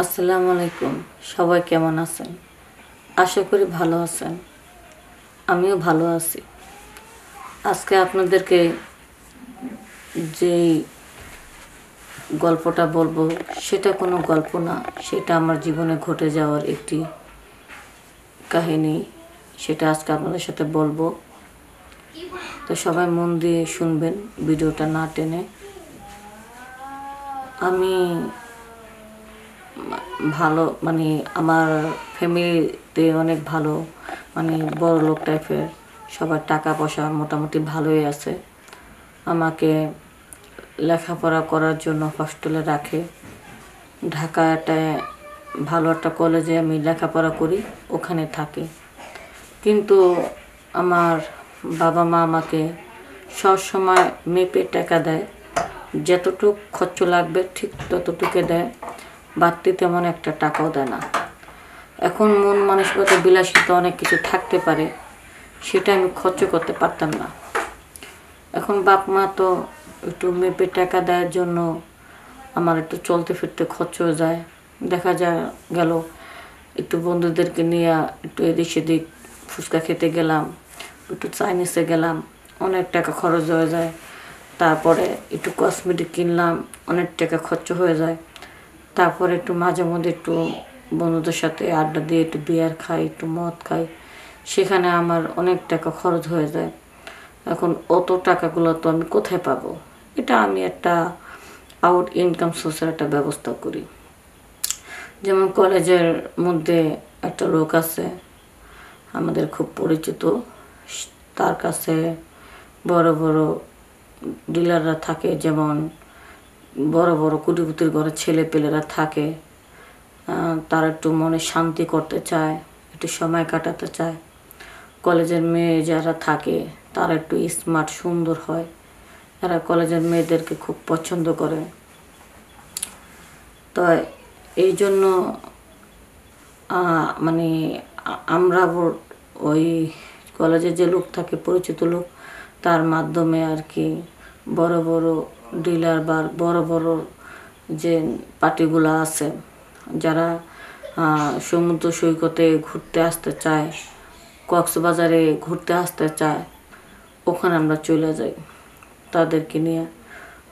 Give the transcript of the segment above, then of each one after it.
আসসালামু আলাইকুম। সবাই কেমন আছেন? আশা করি ভালো আছেন। আমিও ভালো আছি। আজকে আপনাদেরকে যেই গল্পটা বলবো সেটা কোনো গল্প না, সেটা আমার জীবনে ঘটে যাওয়ার একটি কাহিনী। সেটা আজকে আপনাদের সাথে বলবো। তো সবাই মন দিয়ে শুনবেন, ভিডিওটা না টেনে। আমি ভালো আমার ফ্যামিলিতে অনেক ভালো, বড় লোক টাইপের, সবার টাকা পয়সা মোটামুটি ভালোই আছে। আমাকে লেখাপড়া করার জন্য হস্টেলে রাখে। ঢাকায় ভালো একটা কলেজে আমি লেখাপড়া করি, ওখানে থাকি। কিন্তু আমার বাবা মা আমাকে সবসময় মেপে টাকা দেয়, যতটুক খরচ লাগবে ঠিক ততটুকু দেয়, বাড়তি তেমন একটা টাকাও দেয় না। এখন মন মানসিকতা বিলাসিতা অনেক কিছু থাকতে পারে, সেটা আমি খরচ করতে পারতাম না। এখন বাপ মা তো একটু মেপে টাকা দেওয়ার জন্য আমার একটু চলতে ফিরতে খরচ হয়ে যায়। দেখা গেল একটু বন্ধুদেরকে নিয়ে একটু এদিক সেদিক ফুচকা খেতে গেলাম, একটু চাইনিজে গেলাম, অনেক টাকা খরচ হয়ে যায়। তারপরে একটু কসমেটিক কিনলাম, অনেক টাকা খরচ হয়ে যায়। তারপরে একটু মাঝে মধ্যে একটু বন্ধুদের সাথে আড্ডা দিয়ে একটু বিয়ার খাই, একটু মদ খাই, সেখানে আমার অনেক টাকা খরচ হয়ে যায়। এখন অত টাকাগুলো তো আমি কোথায় পাবো? এটা আমি একটা আউট ইনকাম সোর্সের একটা ব্যবস্থা করি। যেমন কলেজের মধ্যে একটা লোক আছে আমাদের খুব পরিচিত, তার কাছে বড় বড় ডিলাররা থাকে, যেমন বড় বড় কোটিপতির ঘরে ছেলে পেলেরা থাকে। তারা একটু মনে শান্তি করতে চায়, একটু সময় কাটাতে চায়। কলেজের মেয়ে যারা থাকে তারা একটু স্মার্ট সুন্দর হয়, এরা কলেজের মেয়েদেরকে খুব পছন্দ করে। তো এই জন্য আমরা ওই কলেজে যে লোক থাকে পরিচিত লোক, তার মাধ্যমে আর কি বড় বড় ডিলার বা বড় বড় যে পার্টিগুলো আছে, যারা সমুদ্র সৈকতে ঘুরতে আসতে চায়, কক্সবাজারে ঘুরতে আসতে চায়, ওখানে আমরা চলে যাই। তাদেরকে নিয়ে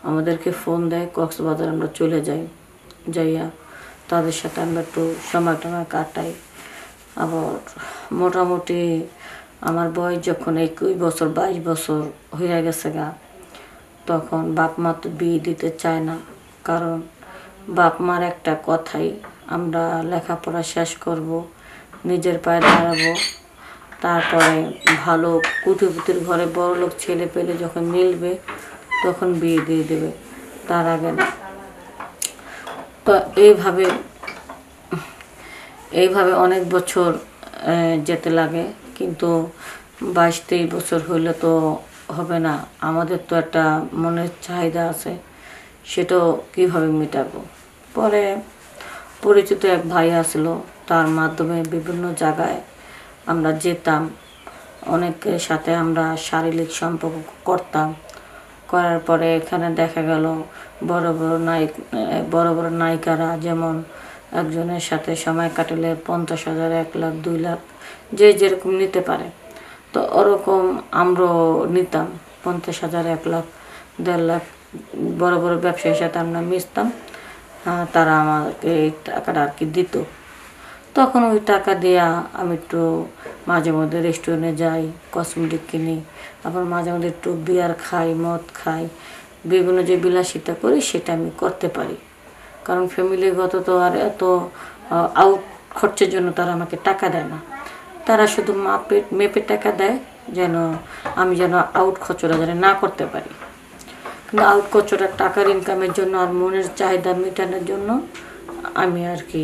আমাদেরকে ফোন দেয়, কক্সবাজার আমরা চলে যাই। যাইয়া তাদের সাথে আমরা একটু সময় টময় কাটাই। আবার মোটামুটি আমার বয়স যখন 21 বছর 22 বছর হয়ে গেছে গা, তখন বাপ মা তো বিয়ে দিতে চায় না। কারণ বাপ মার একটা কথাই, আমরা লেখাপড়া শেষ করব, নিজের পায়ে দাঁড়াবো, তারপরে ভালো কোটিপতির ঘরে বড় লোক ছেলে পেলে যখন মিলবে তখন বিয়ে দিয়ে দেবে, তার আগে না। তো এইভাবে অনেক বছর যেতে লাগে। কিন্তু 22-23 বছর হইলে তো হবে না, আমাদের তো একটা মনের চাহিদা আছে, সেটাও কীভাবে মেটাবো। পরে পরিচিত এক ভাই আসলো, তার মাধ্যমে বিভিন্ন জায়গায় আমরা যেতাম, অনেকের সাথে আমরা শারীরিক সম্পর্ক করতাম। করার পরে এখানে দেখা গেল বড় বড় নায়িকারা, যেমন একজনের সাথে সময় কাটালে 50,000, 1 লাখ, 2 লাখ, যে যেরকম নিতে পারে। তো ওরকম আমরাও নিতাম 50,000, 1 লাখ, 1.5 লাখ। বড় বড় ব্যবসায়ীর সাথে আমরা মিশতাম, তারা আমাকে এই টাকাটা আর কি দিত। তখন ওই টাকা দিয়া আমি একটু মাঝে মধ্যে রেস্টুরেন্টে যাই, কসমেটিক কিনি, আবার মাঝে মধ্যে একটু বিয়ার খাই, মদ খাই, বিভিন্ন যে বিলাসিতা করি সেটা আমি করতে পারি। কারণ ফ্যামিলিগত তো আর এত আউট খরচের জন্য তারা আমাকে টাকা দেয় না, তারা শুধু মেপে টাকা দেয়, আমি যেন আউট খরচটা যেন না করতে পারি। কিন্তু আউট খরচটা টাকার ইনকামের জন্য আর মনের চাহিদা মেটানোর জন্য আমি আর কি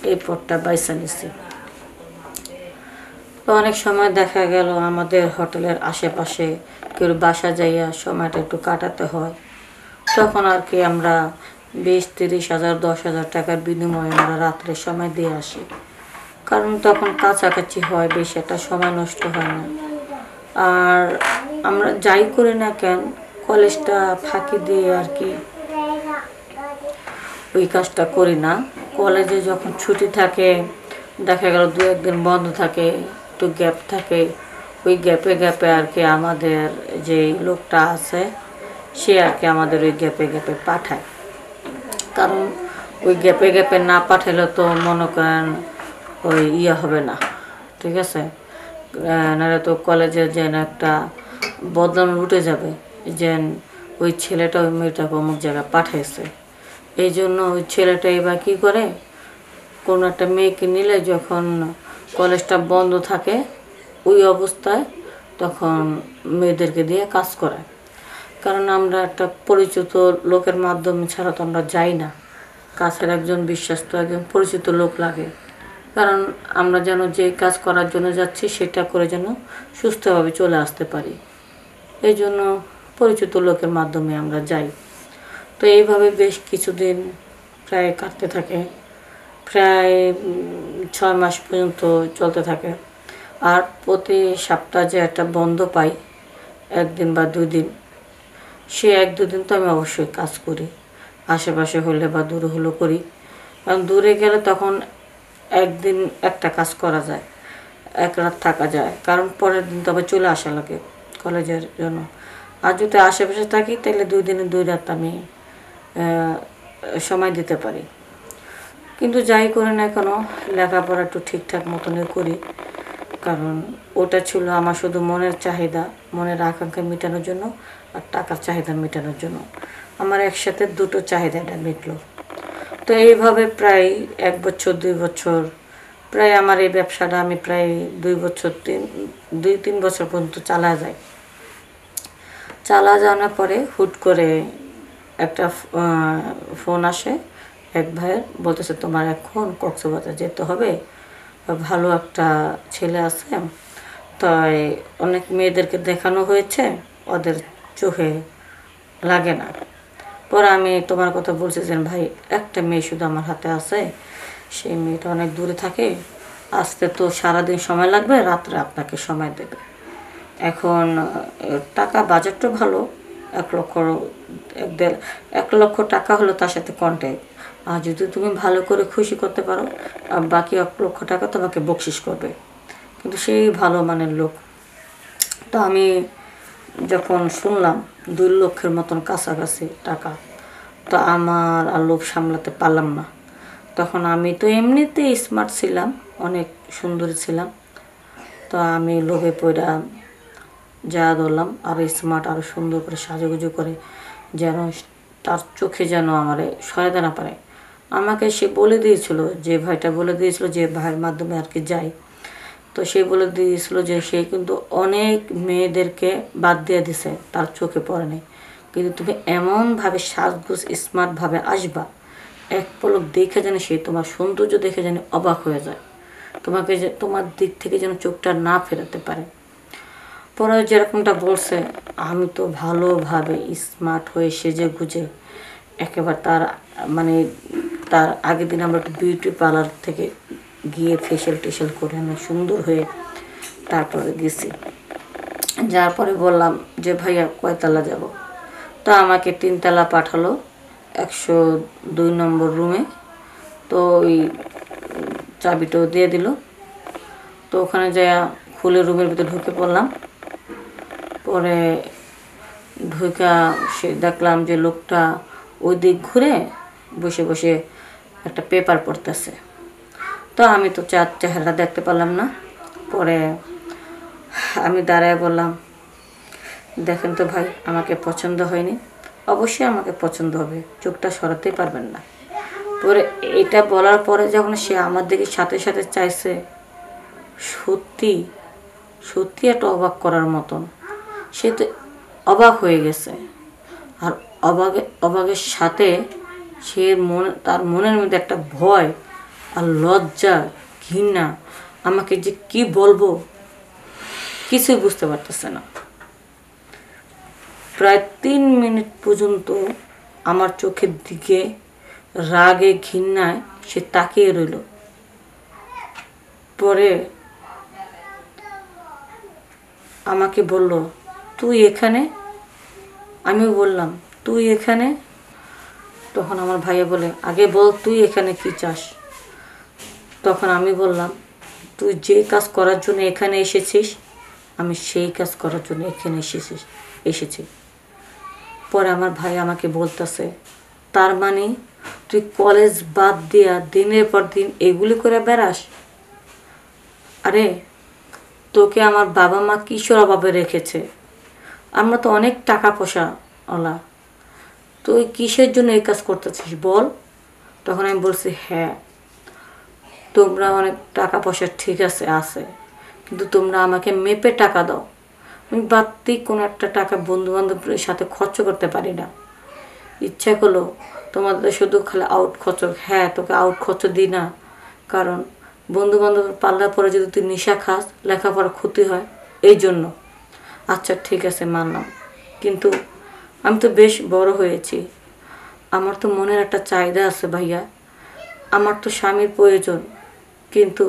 এই পথটা বাইছে নিছি। তো অনেক সময় দেখা গেল আমাদের হোটেলের আশেপাশে কেউ বাসা যাইয়া সময়টা একটু কাটাতে হয়, তখন আর কি আমরা 20-30 হাজার 10,000 টাকার বিনিময়ে আমরা রাত্রে সময় দিয়ে আসি। কারণ তখন কাছাকাছি হয়, বেশি একটা সময় নষ্ট হয় না। আর আমরা যাই করি না কেন, কলেজটা ফাঁকি দিয়ে আর কি ওই কাজটা করি না। কলেজে যখন ছুটি থাকে, দেখা গেল 2-1 দিন বন্ধ থাকে, একটু গ্যাপ থাকে, ওই গ্যাপে গ্যাপে আর কি আমাদের যে লোকটা আছে সে আর কি আমাদের ওই গ্যাপে গ্যাপে পাঠায়। কারণ ওই গ্যাপে গ্যাপে না পাঠালে তো মনে করেন ওই হবে না, ঠিক আছে? নাহলে তো কলেজে যেন একটা বদনাম উঠে যাবে, যে ওই ছেলেটা ওই মেয়েটাকে অমুক জায়গায় পাঠাইছে। এই জন্য ওই ছেলেটা এবার কী করে, কোনো একটা মেয়েকে নিলে যখন কলেজটা বন্ধ থাকে ওই অবস্থায় তখন মেয়েদেরকে দিয়ে কাজ করায়। কারণ আমরা একটা পরিচিত লোকের মাধ্যমে ছাড়া তো আমরা যাই না, কাছের একজন বিশ্বস্ত একজন পরিচিত লোক লাগে। কারণ আমরা যেন যে কাজ করার জন্য যাচ্ছি সেটা করে যেন সুস্থভাবে চলে আসতে পারি, এই জন্য পরিচিত লোকের মাধ্যমে আমরা যাই। তো এইভাবে বেশ কিছুদিন প্রায় কাটতে থাকে, প্রায় 6 মাস পর্যন্ত চলতে থাকে। আর প্রতি সপ্তাহে যে একটা বন্ধ পাই 1 দিন বা 2 দিন, সে 1-2 দিন তো আমি অবশ্যই কাজ করি, আশেপাশে হলে বা দূরে হলেও করি। কারণ দূরে গেলে তখন 1 দিন একটা কাজ করা যায়, 1 রাত থাকা যায়, কারণ পরের দিন তো আবার চলে আসা লাগে কলেজের জন্য। আর যদি আশেপাশে থাকি তাহলে 2 দিনে 2 রাত আমি সময় দিতে পারি। কিন্তু যাই করি না কেন লেখাপড়া একটু ঠিকঠাক মতনই করি, কারণ ওটা ছিল আমার শুধু মনের চাহিদা, মনের আকাঙ্ক্ষা মেটানোর জন্য আর টাকার চাহিদা মেটানোর জন্য। আমার একসাথে দুটো চাহিদাটা মিটলো। তো এইভাবে প্রায় 1 বছর 2 বছর, প্রায় আমার এই ব্যবসাটা আমি প্রায় 2-3 বছর পর্যন্ত চালা যায়। চালা যাওয়ার পরে হুট করে একটা ফোন আসে এক ভাইয়ের, বলতেছে তোমার এখন কক্সবাজার যেতে হবে, ভালো একটা ছেলে আছে, তাই অনেক মেয়েদেরকে দেখানো হয়েছে, ওদের চোখে লাগে না। পরে আমি তোমার কথা বলছি যে ভাই একটা মেয়ে শুধু আমার হাতে আছে, সেই মেয়েটা অনেক দূরে থাকে, আসতে তো সারাদিন সময় লাগবে, রাত্রে আপনাকে সময় দেবে। এখন টাকা বাজেটটা ভালো, 1 লক্ষ টাকা হলো তার সাথে কন্ট্যাক্ট। আর যদি তুমি ভালো করে খুশি করতে পারো বাকি 1 লক্ষ টাকা তোমাকে বকশিস করবে। কিন্তু সেই ভালো মানের লোক। তো আমি যখন শুনলাম 2 লক্ষের মতন কাছাকাছি টাকা, তো আমার আর লোভ সামলাতে পারলাম না। তখন আমি তো এমনিতেই স্মার্ট ছিলাম, অনেক সুন্দরী ছিলাম, তো আমি লোভে পড়া যা ধরলাম আরও স্মার্ট, আরও সুন্দর করে সাজুগুজু করে যেন তার চোখে যেন আমারে সরাতে না পারে। আমাকে সে বলে দিয়েছিল, যে ভাইটা বলে দিয়েছিল, যে ভাইয়ের মাধ্যমে আর কি যাই, তো সে বলে দিয়েছিল যে সে কিন্তু অনেক মেয়েদেরকে বাদ দিয়ে দিছে, তার চোখে পড়ে নাই। কিন্তু তুমি এমনভাবে সাজগোজ স্মার্টভাবে আসবা, এক পলক দেখে যেন সে তোমার সৌন্দর্য দেখে যেন অবাক হয়ে যায়, তোমাকে যে তোমার দিক থেকে যেন চোখটা না ফেরাতে পারে। পরে যেরকমটা বলছে আমি তো ভালোভাবে স্মার্ট হয়ে সেজে গুজে একেবারে মানে তার আগের দিন আমরা একটু বিউটি পার্লার থেকে গিয়ে ফেশিয়াল টেশিয়াল করে আমি সুন্দর হয়ে তারপরে গেছি। যার পরে বললাম যে ভাইয়া কয়তলা যাব, তো আমাকে 3 তলা পাঠালো 102 নম্বর রুমে। তো ওই চাবিটাও দিয়ে দিল। তো ওখানে যাই খুলে রুমের ভিতরে ঢুকে পড়লাম। পরে ঢুকা সে দেখলাম যে লোকটা ওই দিক ঘুরে বসে বসে একটা পেপার পড়তেছে। তো আমি তো চেহারা দেখতে পারলাম না। পরে আমি দাঁড়ায় বললাম, দেখেন তো ভাই আমাকে পছন্দ হয়নি। অবশ্যই আমাকে পছন্দ হবে, চোখটা সরাতেই পারবেন না। পরে এটা বলার পরে যখন সে আমার দিকে সাথে সাথে চাইছে, সত্যি সত্যি একটা অবাক করার মতন, সে তো অবাক হয়ে গেছে। আর অবাকের সাথে সে তার মনের মধ্যে একটা ভয় আর লজ্জা, ঘৃণা, আমাকে যে কি বলবো কিছুই বুঝতে পারতেছে না। প্রায় 3 মিনিট পর্যন্ত আমার চোখের দিকে রাগে ঘৃণায় সে তাকিয়ে রইল। পরে আমাকে বলল, তুই এখানে? আমি বললাম, তুই এখানে? তখন আমার ভাইয়া বলে, আগে বল তুই এখানে কি চাস। তখন আমি বললাম, তুই যে কাজ করার জন্য এখানে এসেছিস আমি সেই কাজ করার জন্য এখানে এসেছি। পরে আমার ভাই আমাকে বলতেছে, তার মানে তুই কলেজ বাদ দিয়া দিনের পর দিন এগুলি করে বেড়াস? আরে তোকে আমার বাবা মা কিশোর অভাবে রেখেছে, আমরা তো অনেক টাকা পয়সা ওলা, তুই কিসের জন্য এই কাজ করতেছিস বল। তখন আমি বলছি, হ্যাঁ তোমরা অনেক টাকা পয়সা ঠিক আছে, কিন্তু তোমরা আমাকে মেপে টাকা দাও। আমি বাড়তি কোনো একটা টাকা বন্ধু বান্ধবের সাথে খরচ করতে পারি না। ইচ্ছা করলো তোমাদের শুধু খালি আউট খরচ, হ্যাঁ তোকে আউট খরচ দিই না, কারণ বন্ধু বান্ধবের পাল্লা পরে যদি তুই নেশা খাস লেখাপড়া ক্ষতি হয়, এই জন্য। আচ্ছা ঠিক আছে মানলাম, কিন্তু আমি তো বেশ বড় হয়েছি, আমার তো মনের একটা চাহিদা আছে ভাইয়া, আমার তো স্বামীর প্রয়োজন, কিন্তু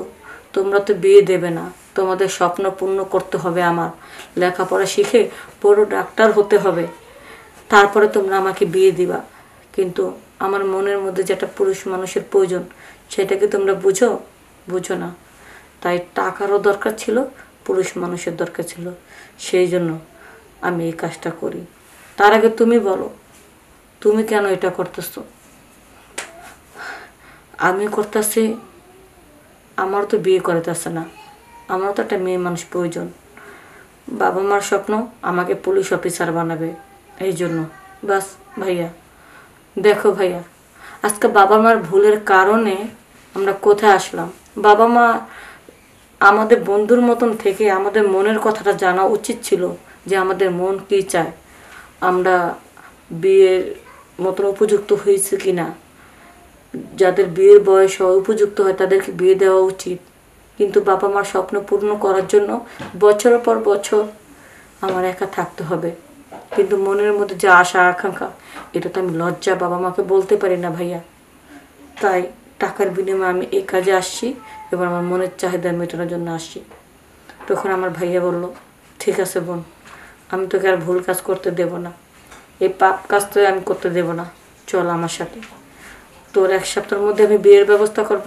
তোমরা তো বিয়ে দেবে না, তোমাদের স্বপ্ন পূর্ণ করতে হবে, আমার লেখাপড়া শিখে বড় ডাক্তার হতে হবে, তারপরে তোমরা আমাকে বিয়ে দিবা। কিন্তু আমার মনের মধ্যে যেটা পুরুষ মানুষের প্রয়োজন সেটাকে তোমরা বুঝো না। তাই টাকারও দরকার ছিল, পুরুষ মানুষের দরকার ছিল, সেই জন্য আমি এই কাজটা করি। তার আগে তুমি বলো, তুমি কেন এটা করতেছো? আমি করতেছি, আমার তো বিয়ে করাইতেছে না, আমারও তো একটা মেয়ে মানুষ প্রয়োজন, বাবা মার স্বপ্ন আমাকে পুলিশ অফিসার বানাবে, এই জন্য। বাস ভাইয়া, দেখো ভাইয়া, আজকে বাবা মার ভুলের কারণে আমরা কোথায় আসলাম। বাবা মা আমাদের বন্ধুর মতন থেকে আমাদের মনের কথাটা জানা উচিত ছিল, যে আমাদের মন কী চায়, আমরা বিয়ের মতন উপযুক্ত হয়েছে কি না। যাদের বিয়ের বয়স হয় উপযুক্ত হয় তাদেরকে বিয়ে দেওয়া উচিত, কিন্তু বাবা মার স্বপ্ন পূর্ণ করার জন্য বছরের পর বছর আমার একা থাকতে হবে। কিন্তু মনের মধ্যে যে আশা আকাঙ্ক্ষা, এটা তো আমি লজ্জা বাবা মাকে বলতে পারি না ভাইয়া। তাই টাকার বিনিময়ে আমি এই কাজে আসছি, এবার আমার মনের চাহিদা মেটানোর জন্য আসছি। তখন আমার ভাইয়া বলল, ঠিক আছে বোন, আমি তোকে আর ভুল কাজ করতে দেব না, এই পাপ কাজ তো আমি করতে দেব না, চল আমার সাথে। তোর 1 সপ্তাহের মধ্যে আমি বিয়ের ব্যবস্থা করব,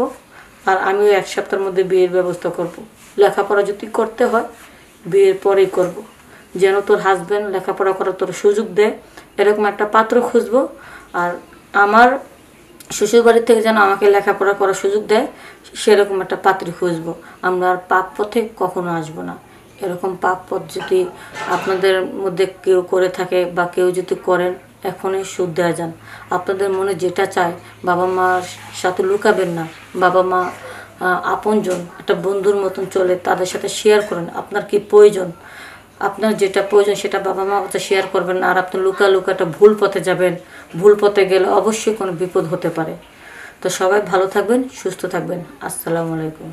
আর আমিও 1 সপ্তাহের মধ্যে বিয়ের ব্যবস্থা করব। লেখাপড়া যদি করতে হয় বিয়ের পরেই করব, যেন তোর হাজব্যান্ড লেখাপড়া করার তোর সুযোগ দেয়, এরকম একটা পাত্র খুঁজবো। আর আমার শ্বশুরবাড়ির থেকে যেন আমাকে লেখাপড়া করার সুযোগ দেয়, সেরকম একটা পাত্রী খুঁজবো। আমরা আর পাপ পথে কখনো আসবো না। এরকম পাপ পথ যদি আপনাদের মধ্যে কেউ করে থাকে বা কেউ যদি করেন, এখনই শুধরে যান। আপনাদের মনে যেটা চায় বাবা মার সাথে লুকাবেন না। বাবা মা আপনজন, একটা বন্ধুর মতন চলে, তাদের সাথে শেয়ার করেন আপনার কি প্রয়োজন। আপনার যেটা প্রয়োজন সেটা বাবা মা কাছে শেয়ার করবেন না, আর আপনি লুকা একটা ভুল পথে যাবেন। ভুল পথে গেলে অবশ্যই কোনো বিপদ হতে পারে। তো সবাই ভালো থাকবেন, সুস্থ থাকবেন। আসসালামু আলাইকুম।